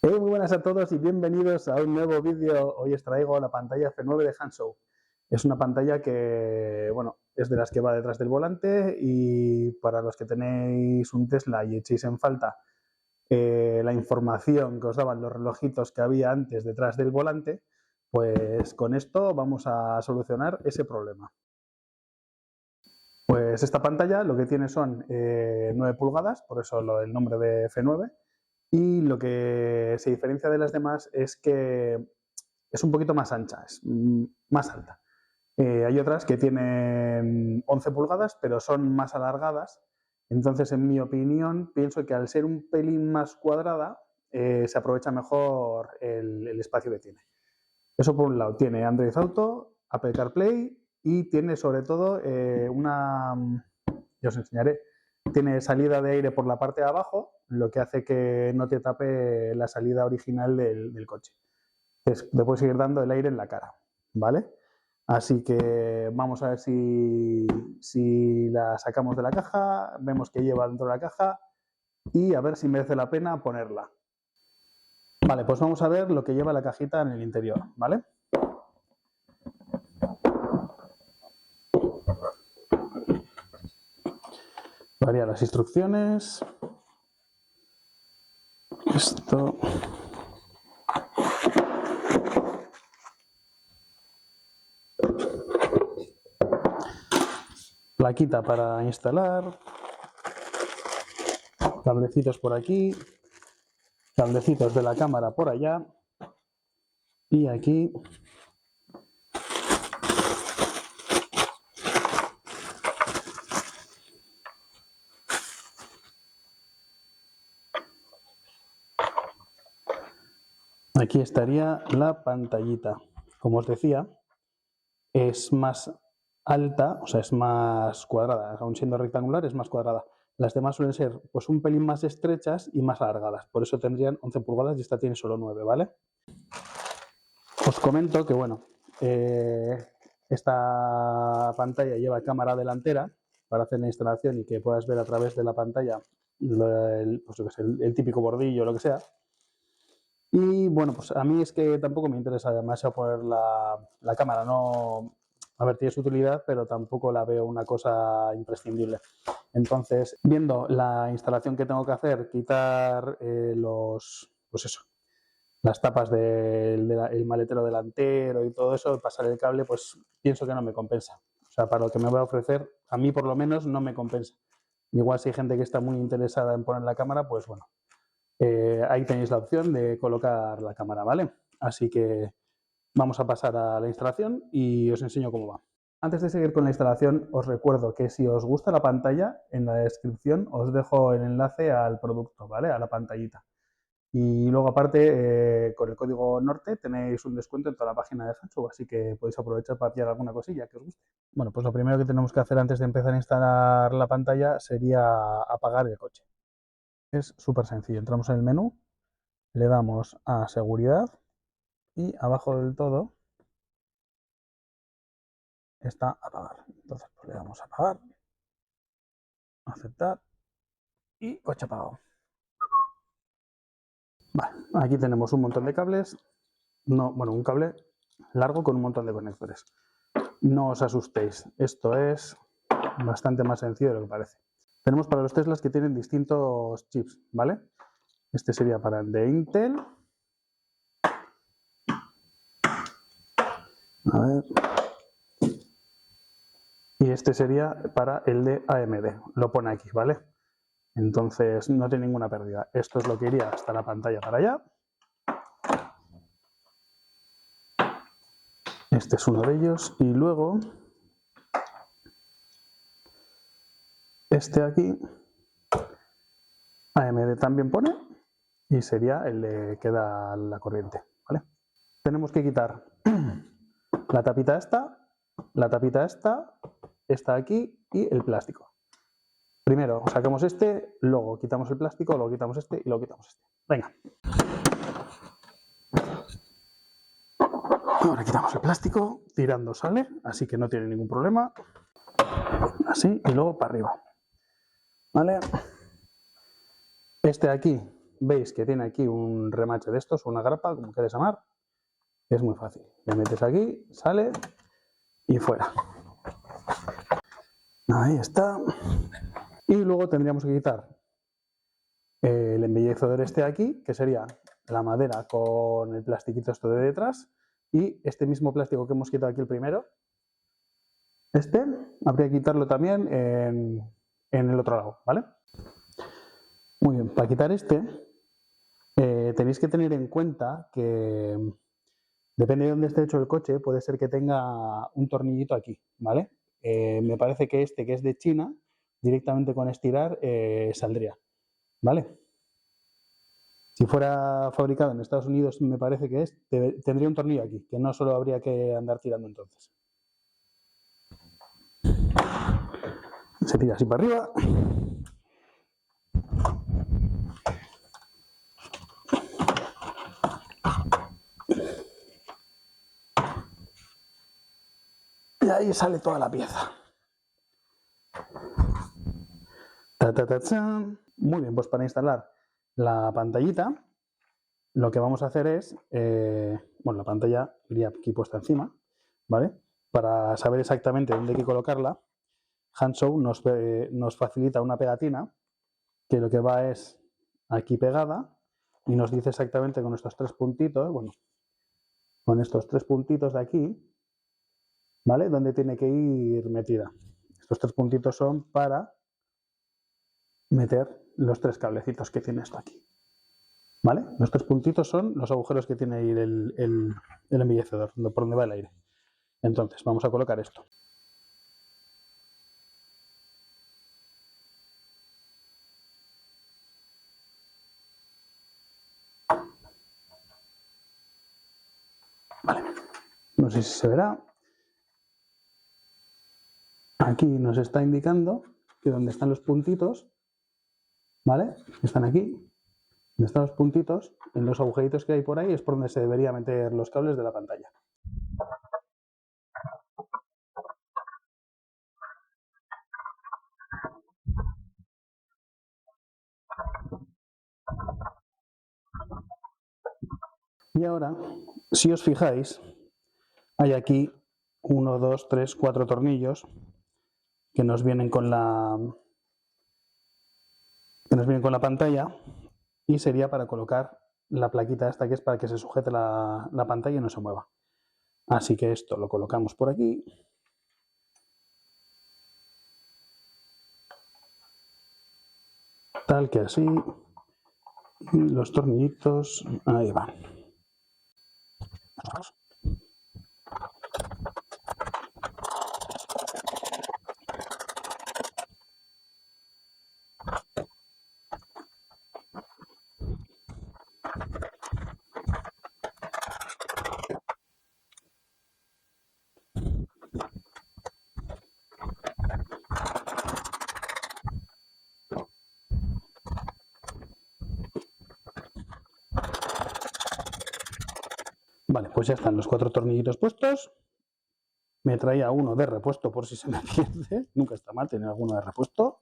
Muy buenas a todos y bienvenidos a un nuevo vídeo. Hoy os traigo la pantalla F9 de Hanshow. Es una pantalla que, bueno, es de las que va detrás del volante y para los que tenéis un Tesla y echéis en falta la información que os daban los relojitos que había antes detrás del volante, pues con esto vamos a solucionar ese problema. Pues esta pantalla lo que tiene son 9 pulgadas, por eso el nombre de F9. Y lo que se diferencia de las demás es que es un poquito más ancha, es más alta. Hay otras que tienen 11 pulgadas, pero son más alargadas. Entonces, en mi opinión, pienso que al ser un pelín más cuadrada, se aprovecha mejor el espacio que tiene. Eso por un lado, tiene Android Auto, Apple CarPlay y tiene sobre todo ya os enseñaré, tiene salida de aire por la parte de abajo, lo que hace que no te tape la salida original del coche. Entonces, le puedes seguir dando el aire en la cara, ¿vale? Así que vamos a ver si la sacamos de la caja, vemos que lleva dentro de la caja y a ver si merece la pena ponerla. Vale, pues vamos a ver lo que lleva la cajita en el interior, ¿vale? Varía las instrucciones. Esto. Plaquita para instalar. Cablecitos por aquí. Cablecitos de la cámara por allá. Y aquí. Aquí estaría la pantallita. Como os decía, es más alta, o sea, es más cuadrada. Aún siendo rectangular, es más cuadrada. Las demás suelen ser pues un pelín más estrechas y más alargadas. Por eso tendrían 11 pulgadas y esta tiene solo 9, ¿vale? Os comento que, bueno, esta pantalla lleva cámara delantera para hacer la instalación y que puedas ver a través de la pantalla el típico bordillo o lo que sea. Y bueno, pues a mí es que tampoco me interesa demasiado poner la cámara, no, a ver, tiene su utilidad, pero tampoco la veo una cosa imprescindible. Entonces, viendo la instalación que tengo que hacer, quitar las tapas del maletero delantero y todo eso, pasar el cable, pues pienso que no me compensa. O sea, para lo que me va a ofrecer, a mí por lo menos no me compensa. Igual si hay gente que está muy interesada en poner la cámara, pues bueno, ahí tenéis la opción de colocar la cámara, ¿vale? Así que vamos a pasar a la instalación y os enseño cómo va. Antes de seguir con la instalación, os recuerdo que si os gusta la pantalla, en la descripción os dejo el enlace al producto, ¿vale? A la pantallita. Y luego aparte, con el código NORTE tenéis un descuento en toda la página de Hanshow, así que podéis aprovechar para pillar alguna cosilla que os guste. Bueno, pues lo primero que tenemos que hacer antes de empezar a instalar la pantalla sería apagar el coche. Es súper sencillo, entramos en el menú, le damos a seguridad y abajo del todo está apagar. Entonces pues le damos a apagar, aceptar y coche apagado. Vale, aquí tenemos un montón de cables, un cable largo con un montón de conectores. No os asustéis, esto es bastante más sencillo de lo que parece. Tenemos para los Teslas que tienen distintos chips, ¿vale? Este sería para el de Intel. A ver. Y este sería para el de AMD. Lo pone aquí, ¿vale? Entonces no tiene ninguna pérdida. Esto es lo que iría hasta la pantalla para allá. Este es uno de ellos. Y luego este aquí, AMD también pone, y sería el de que da la corriente, ¿vale? Tenemos que quitar la tapita esta aquí y el plástico. Primero sacamos este, luego quitamos el plástico, luego quitamos este y luego quitamos este. Venga. Ahora quitamos el plástico, tirando sale, así que no tiene ningún problema. Así y luego para arriba. ¿Vale? Este de aquí veis que tiene aquí un remache de estos, una grapa, como queréis llamar. Es muy fácil. Le metes aquí, sale y fuera. Ahí está. Y luego tendríamos que quitar el embellecedor este de aquí, que sería la madera con el plastiquito esto de detrás, y este mismo plástico que hemos quitado aquí el primero, este habría que quitarlo también en el otro lado, ¿vale? Muy bien, para quitar este tenéis que tener en cuenta que depende de dónde esté hecho el coche, puede ser que tenga un tornillito aquí, ¿vale? Me parece que este, que es de China, directamente con estirar saldría, ¿vale? Si fuera fabricado en Estados Unidos, me parece que tendría un tornillo aquí, que no solo habría que andar tirando entonces. Se tira así para arriba. Y ahí sale toda la pieza. Muy bien, pues para instalar la pantallita, lo que vamos a hacer es, bueno, la pantalla iría aquí puesta encima, ¿vale? Para saber exactamente dónde hay que colocarla, Handshow nos facilita una pegatina que lo que va es aquí pegada y nos dice exactamente con estos tres puntitos, bueno, con estos tres puntitos de aquí, ¿vale? Dónde tiene que ir metida. Estos tres puntitos son para meter los tres cablecitos que tiene esto aquí. ¿Vale? Los tres puntitos son los agujeros que tiene ahí el embellecedor, por donde va el aire. Entonces, vamos a colocar esto. Vale. No sé si se verá. Aquí nos está indicando que donde están los puntitos, ¿vale? Están aquí. Donde están los puntitos, en los agujeritos que hay por ahí es por donde se debería meter los cables de la pantalla. Y ahora, si os fijáis, hay aquí 1, 2, 3, 4 tornillos que nos vienen con la pantalla y sería para colocar la plaquita esta que es para que se sujete la pantalla y no se mueva. Así que esto lo colocamos por aquí. Tal que así. Y los tornillitos, ahí van. Vale, pues ya están los 4 tornillitos puestos. Me traía uno de repuesto por si se me pierde. Nunca está mal tener alguno de repuesto.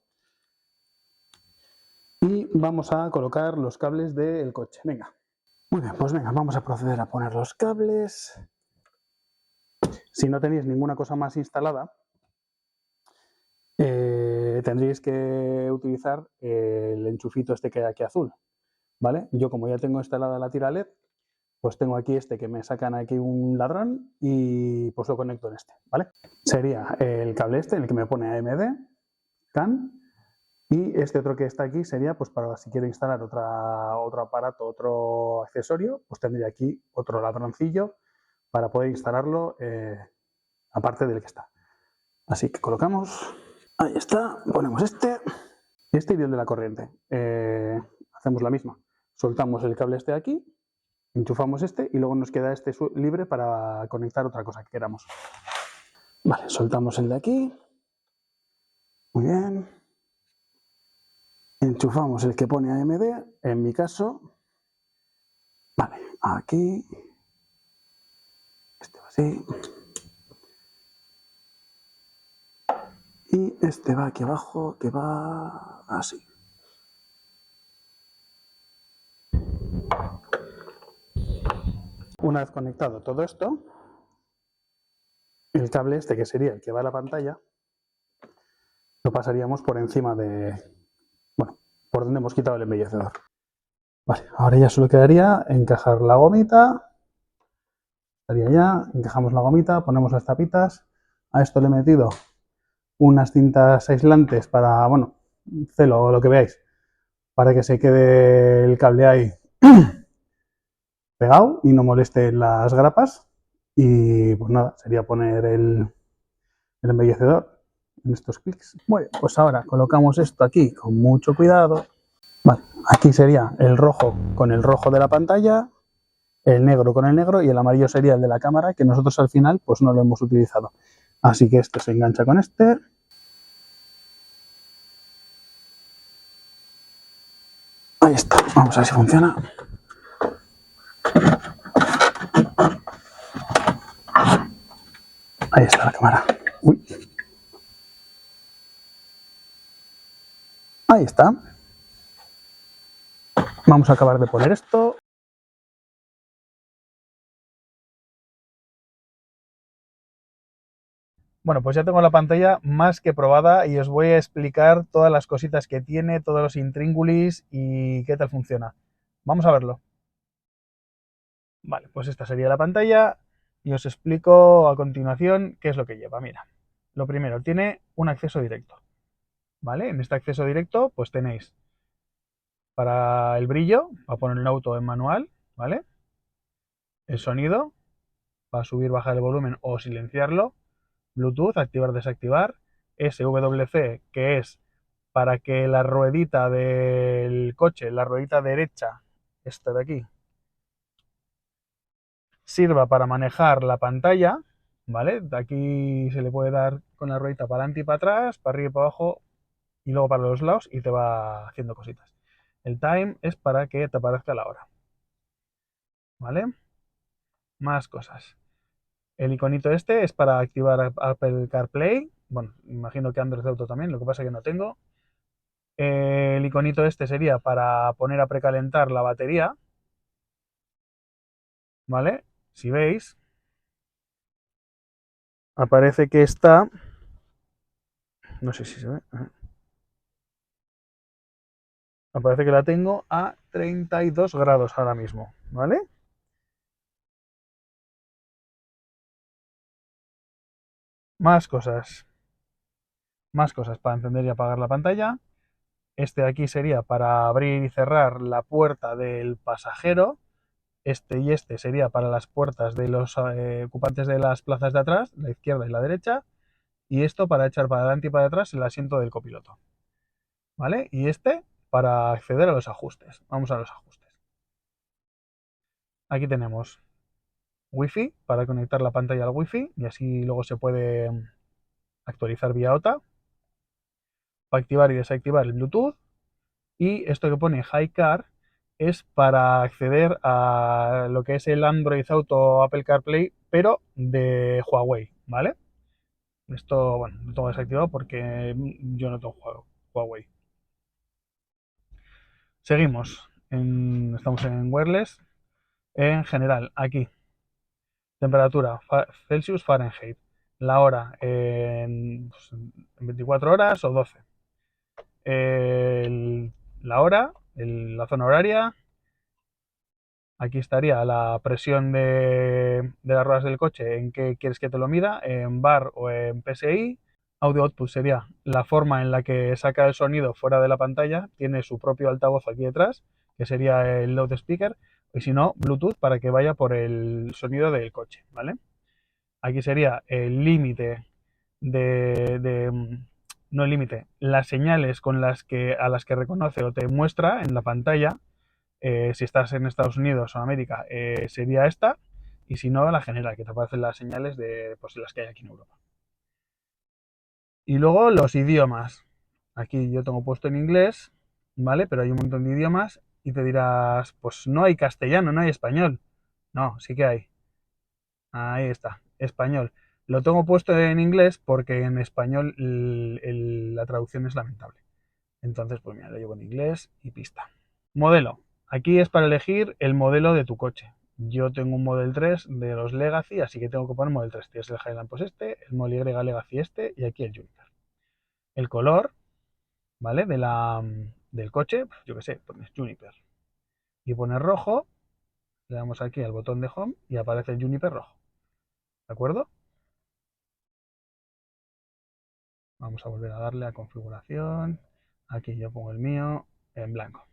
Y vamos a colocar los cables del coche. Venga. Muy bien, pues venga, vamos a proceder a poner los cables. Si no tenéis ninguna cosa más instalada, tendréis que utilizar el enchufito este que hay aquí azul, ¿vale? Yo como ya tengo instalada la tira LED, pues tengo aquí este que me sacan aquí un ladrón y pues lo conecto en este, ¿vale? Sería el cable este, en el que me pone AMD, CAN, y este otro que está aquí sería pues para si quiero instalar otro aparato, otro accesorio, pues tendría aquí otro ladroncillo para poder instalarlo aparte del que está. Así que colocamos, ahí está, ponemos este y el de la corriente. Hacemos la misma, soltamos el cable este de aquí, enchufamos este y luego nos queda este libre para conectar otra cosa que queramos. Vale, soltamos el de aquí. Muy bien. Enchufamos el que pone AMD, en mi caso. Vale, aquí. Este va así. Y este va aquí abajo, que va así. una vez conectado todo esto, el cable este, que sería el que va a la pantalla, lo pasaríamos por encima de, bueno, por donde hemos quitado el embellecedor. Vale, ahora ya solo quedaría encajar la gomita. Estaría ya, encajamos la gomita, ponemos las tapitas. A esto le he metido unas cintas aislantes para, bueno, celo o lo que veáis, para que se quede el cable ahí pegado y no moleste las grapas. Y pues nada, sería poner el embellecedor en estos clics. Bueno, pues ahora colocamos esto aquí con mucho cuidado. Vale, aquí sería el rojo con el rojo de la pantalla, el negro con el negro y el amarillo sería el de la cámara, que nosotros al final pues no lo hemos utilizado. Así que este se engancha con este. Ahí está, vamos a ver si funciona. Ahí está la cámara. Uy. Ahí está. Vamos a acabar de poner esto. Bueno, pues ya tengo la pantalla más que probada y os voy a explicar todas las cositas que tiene, todos los intríngulis y qué tal funciona. Vamos a verlo. Vale, pues esta sería la pantalla y os explico a continuación qué es lo que lleva. Mira, lo primero, tiene un acceso directo. ¿Vale? En este acceso directo pues tenéis para el brillo, para poner el auto en manual, ¿vale? El sonido, para subir, bajar el volumen o silenciarlo. Bluetooth, activar, desactivar. SWC, que es para que la ruedita del coche, la ruedita derecha, esta de aquí, sirva para manejar la pantalla, ¿vale? De aquí se le puede dar con la ruedita para adelante y para atrás, para arriba y para abajo, y luego para los lados y te va haciendo cositas. El time es para que te aparezca la hora, ¿vale? Más cosas. El iconito este es para activar Apple CarPlay. Bueno, imagino que Android Auto también, lo que pasa es que no tengo. El iconito este sería para poner a precalentar la batería, ¿vale? Si veis, aparece que está, no sé si se ve, aparece que la tengo a 32 grados ahora mismo, ¿vale? Más cosas, más cosas para encender y apagar la pantalla. Este de aquí sería para abrir y cerrar la puerta del pasajero. Este y este sería para las puertas de los ocupantes de las plazas de atrás, la izquierda y la derecha. Y esto para echar para adelante y para atrás el asiento del copiloto. ¿Vale? Y este para acceder a los ajustes. Vamos a los ajustes. Aquí tenemos Wi-Fi para conectar la pantalla al Wi-Fi y así luego se puede actualizar vía OTA. Para activar y desactivar el Bluetooth. Y esto que pone High Car es para acceder a lo que es el Android Auto Apple CarPlay, pero de Huawei, ¿vale? Esto, bueno, lo tengo desactivado porque yo no tengo Huawei. Seguimos. Estamos en wireless. En general, aquí, temperatura Celsius, Fahrenheit. La hora pues, en 24 horas o 12. La hora, la zona horaria. Aquí estaría la presión de las ruedas del coche, en qué quieres que te lo mida, en bar o en PSI. Audio output sería la forma en la que saca el sonido fuera de la pantalla, tiene su propio altavoz aquí detrás, que sería el loudspeaker, y si no, Bluetooth para que vaya por el sonido del coche, ¿vale? Aquí sería el límite no el límite, las señales con a las que reconoce o te muestra en la pantalla. Si estás en Estados Unidos o América, sería esta, y si no, la general, que te aparecen las señales de pues, las que hay aquí en Europa. Y luego los idiomas. Aquí yo tengo puesto en inglés, ¿vale? Pero hay un montón de idiomas y te dirás, pues no hay castellano, no hay español. No, sí que hay. Ahí está, español. Lo tengo puesto en inglés porque en español la traducción es lamentable. Entonces, pues mira, lo llevo en inglés y pista. Modelo. Aquí es para elegir el modelo de tu coche. Yo tengo un Model 3 de los Legacy, así que tengo que poner Model 3. Tienes el Highland, pues este, el Model Y Legacy este y aquí el Juniper. El color, ¿vale? Del coche, pues yo qué sé, pones Juniper. Y pones rojo, le damos aquí al botón de Home y aparece el Juniper rojo. ¿De acuerdo? Vamos a volver a darle a configuración. Aquí yo pongo el mío en blanco.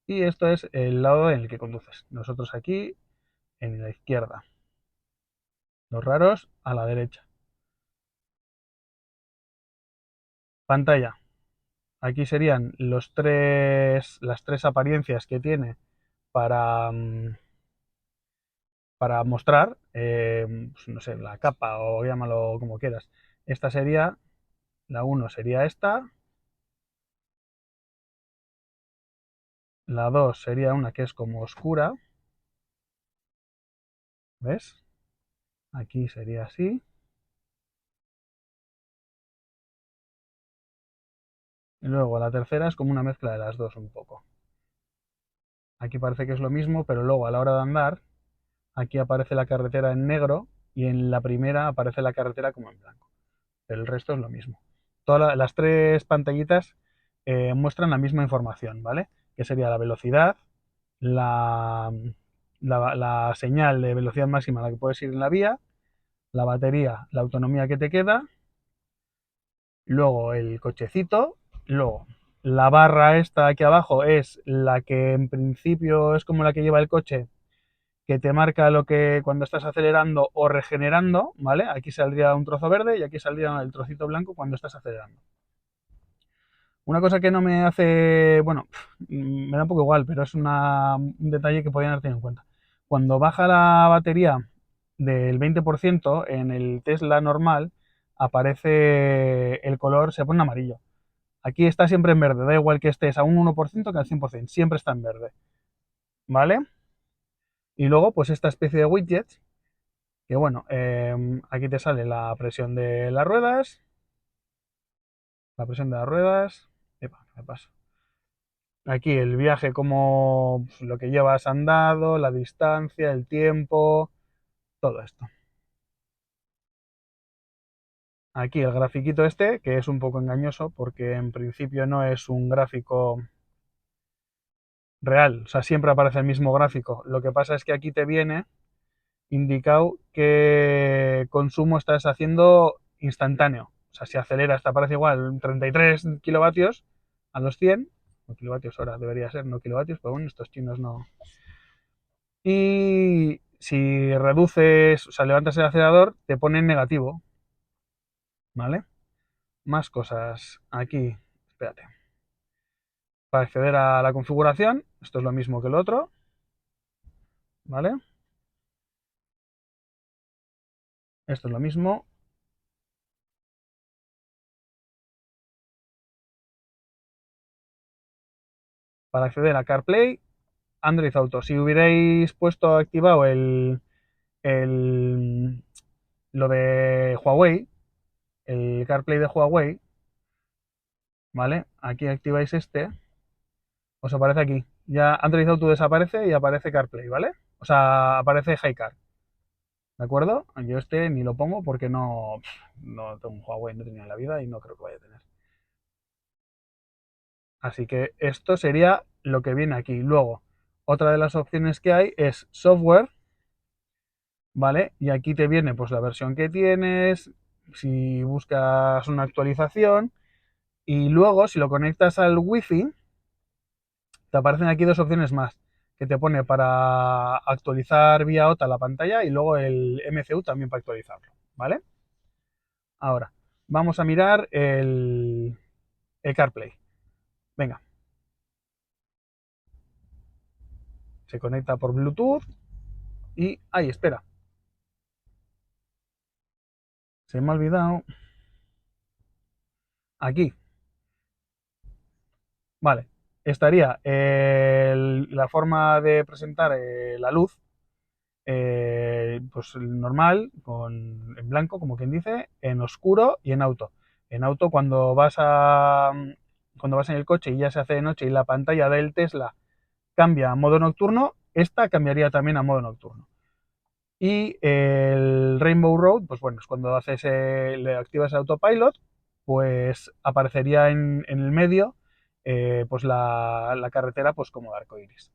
Y esto es el lado en el que conduces. Nosotros aquí en la izquierda. Los raros a la derecha. Pantalla. Aquí serían las tres apariencias que tiene para, para mostrar, pues no sé, la capa o llámalo como quieras. Esta sería, la uno sería esta, la 2 sería una que es como oscura, ¿ves? Aquí sería así. Y luego la tercera es como una mezcla de las dos un poco. Aquí parece que es lo mismo, pero luego a la hora de andar, aquí aparece la carretera en negro y en la primera aparece la carretera como en blanco. Pero el resto es lo mismo. Todas las tres pantallitas muestran la misma información, ¿vale? Que sería la velocidad, la, la señal de velocidad máxima a la que puedes ir en la vía, la batería, la autonomía que te queda, luego el cochecito, luego la barra esta aquí abajo es la que en principio es como la que lleva el coche, que te marca lo que cuando estás acelerando o regenerando, ¿vale? Aquí saldría un trozo verde y aquí saldría el trocito blanco cuando estás acelerando. Una cosa que no me hace, bueno, me da un poco igual, pero es un detalle que podrían haber tenido en cuenta. Cuando baja la batería del 20% en el Tesla normal, aparece el color, se pone amarillo. Aquí está siempre en verde, da igual que estés a un 1% que al 100%, siempre está en verde. ¿Vale? Y luego, pues esta especie de widget, que bueno, aquí te sale la presión de las ruedas, la presión de las ruedas, epa, me paso. Aquí el viaje, como lo que llevas andado, la distancia, el tiempo, todo esto. Aquí el grafiquito este, que es un poco engañoso porque en principio no es un gráfico real, o sea, siempre aparece el mismo gráfico. Lo que pasa es que aquí te viene indicado qué consumo estás haciendo instantáneo. O sea, si aceleras te aparece igual 33 kilovatios a los 100, o kilovatios hora debería ser, no kilovatios, pero bueno, estos chinos no. Y si reduces, o sea, levantas el acelerador, te pone en negativo, ¿vale? Más cosas aquí, espérate. Para acceder a la configuración, esto es lo mismo que el otro, ¿vale? Esto es lo mismo. Para acceder a CarPlay, Android Auto. Si hubierais puesto activado el, lo de Huawei, el CarPlay de Huawei, ¿vale? Aquí activáis este, os aparece aquí. Ya Android Auto desaparece y aparece CarPlay, ¿vale? O sea, aparece HiCar, ¿de acuerdo? Yo este ni lo pongo porque no tengo un Huawei, no tenía en la vida y no creo que vaya a tener. Así que esto sería lo que viene aquí. Luego, otra de las opciones que hay es software, ¿vale? Y aquí te viene pues la versión que tienes, si buscas una actualización y luego si lo conectas al wifi te aparecen aquí dos opciones más que te pone para actualizar vía OTA la pantalla y luego el MCU también para actualizarlo, ¿vale? Ahora, vamos a mirar el CarPlay. Venga, se conecta por Bluetooth y... ¡Ay, espera! Se me ha olvidado. Aquí, vale. Estaría la forma de presentar la luz, pues normal, en blanco, como quien dice, en oscuro y en auto. En auto, cuando vas en el coche y ya se hace de noche y la pantalla del Tesla cambia a modo nocturno, esta cambiaría también a modo nocturno. Y el Rainbow Road, pues bueno, es cuando haces, le activas el autopilot, pues aparecería en el medio pues la carretera pues como de arcoiris.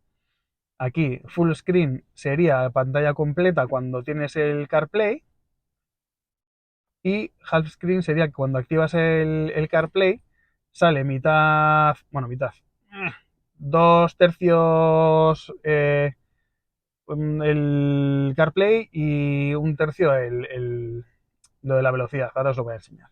Aquí full screen sería pantalla completa cuando tienes el CarPlay y half screen sería cuando activas el CarPlay sale mitad, bueno, mitad, 2/3 el CarPlay y 1/3 lo de la velocidad. Ahora os lo voy a enseñar.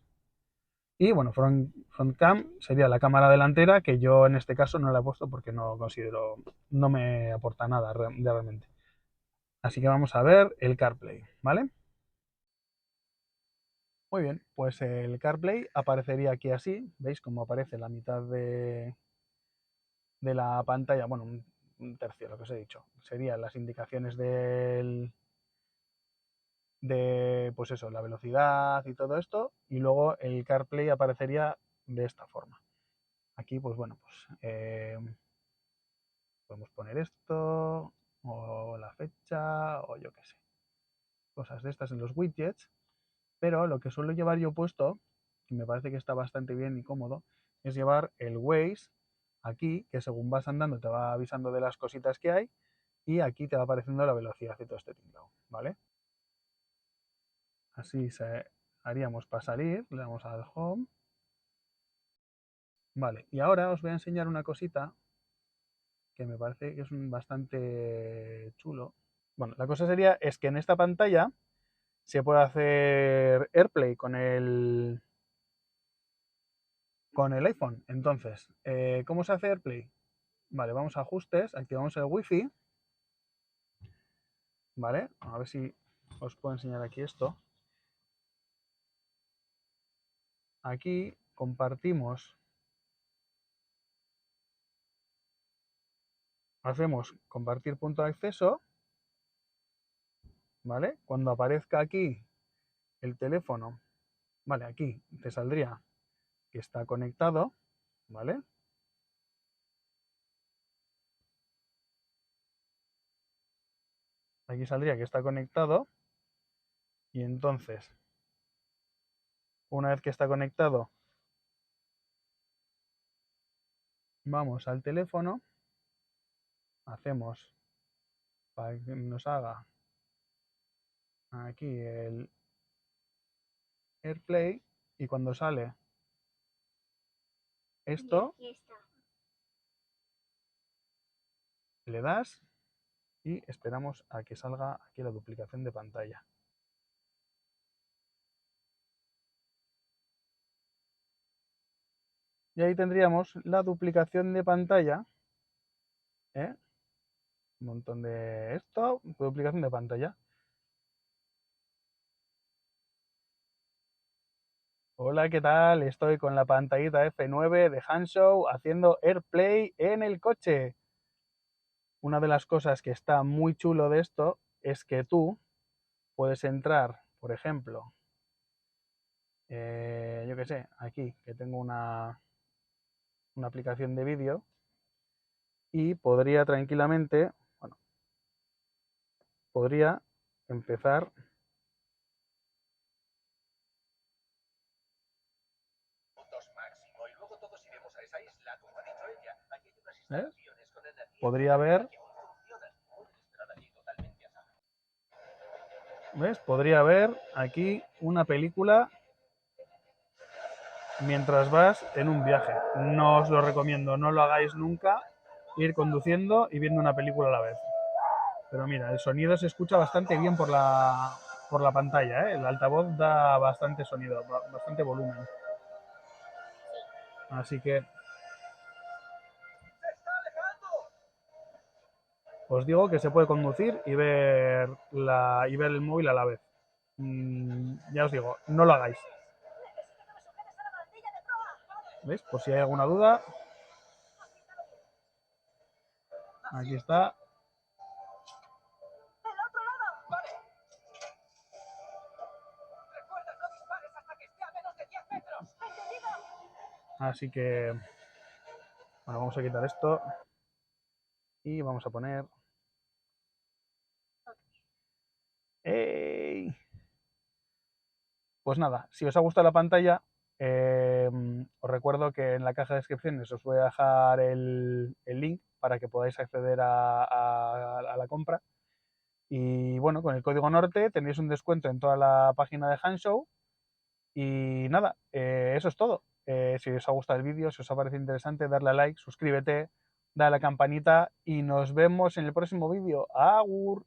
Y bueno, front cam sería la cámara delantera, que yo en este caso no la he puesto porque no considero, no me aporta nada realmente. Así que vamos a ver el CarPlay, ¿vale? Muy bien, pues el CarPlay aparecería aquí así, ¿veis cómo aparece la mitad de la pantalla? Bueno, 1/3, lo que os he dicho. Serían las indicaciones pues eso, la velocidad y todo esto, y luego el CarPlay aparecería de esta forma. Aquí, pues bueno, pues podemos poner esto, o la fecha, o yo qué sé, cosas de estas en los widgets, pero lo que suelo llevar yo puesto, y me parece que está bastante bien y cómodo, es llevar el Waze aquí, que según vas andando te va avisando de las cositas que hay, y aquí te va apareciendo la velocidad y todo este tinglado, ¿vale? Así haríamos para salir, le damos al home. Vale, y ahora os voy a enseñar una cosita que me parece que es bastante chulo. Bueno, la cosa es que en esta pantalla se puede hacer AirPlay con el iPhone. Entonces, ¿cómo se hace AirPlay? Vale, vamos a ajustes, activamos el Wi-Fi, ¿vale? A ver si os puedo enseñar aquí esto. Aquí compartimos, hacemos compartir punto de acceso, ¿vale? Cuando aparezca aquí el teléfono, vale, aquí te saldría que está conectado, ¿vale? Aquí saldría que está conectado y entonces, una vez que está conectado, vamos al teléfono, hacemos para que nos haga aquí el AirPlay y cuando sale esto, le das y esperamos a que salga aquí la duplicación de pantalla. Y ahí tendríamos la duplicación de pantalla, ¿eh? Un montón de esto, duplicación de pantalla. Hola, ¿qué tal? Estoy con la pantallita F9 de Hanshow haciendo AirPlay en el coche. Una de las cosas que está muy chulo de esto es que tú puedes entrar, por ejemplo, yo qué sé, aquí que tengo una aplicación de vídeo y podría tranquilamente, bueno, podría empezar. ¿Eh? Podría ver, ¿ves? Podría ver aquí una película mientras vas en un viaje. No os lo recomiendo, no lo hagáis nunca, ir conduciendo y viendo una película a la vez. Pero mira, el sonido se escucha bastante bien por la pantalla, ¿eh? El altavoz da bastante sonido, bastante volumen. Así que os digo que se puede conducir y ver el móvil a la vez. Ya os digo, no lo hagáis. ¿Veis? Por si hay alguna duda. Aquí está. Así que, bueno, vamos a quitar esto y vamos a poner ¡Ey! Pues nada, si os ha gustado la pantalla, os recuerdo que en la caja de descripciones os voy a dejar el link para que podáis acceder a la compra. Y bueno, con el código norte tenéis un descuento en toda la página de Hanshow. Y nada, eso es todo. Si os ha gustado el vídeo, si os ha parecido interesante, darle a like, suscríbete, dale a la campanita y nos vemos en el próximo vídeo. ¡Agur!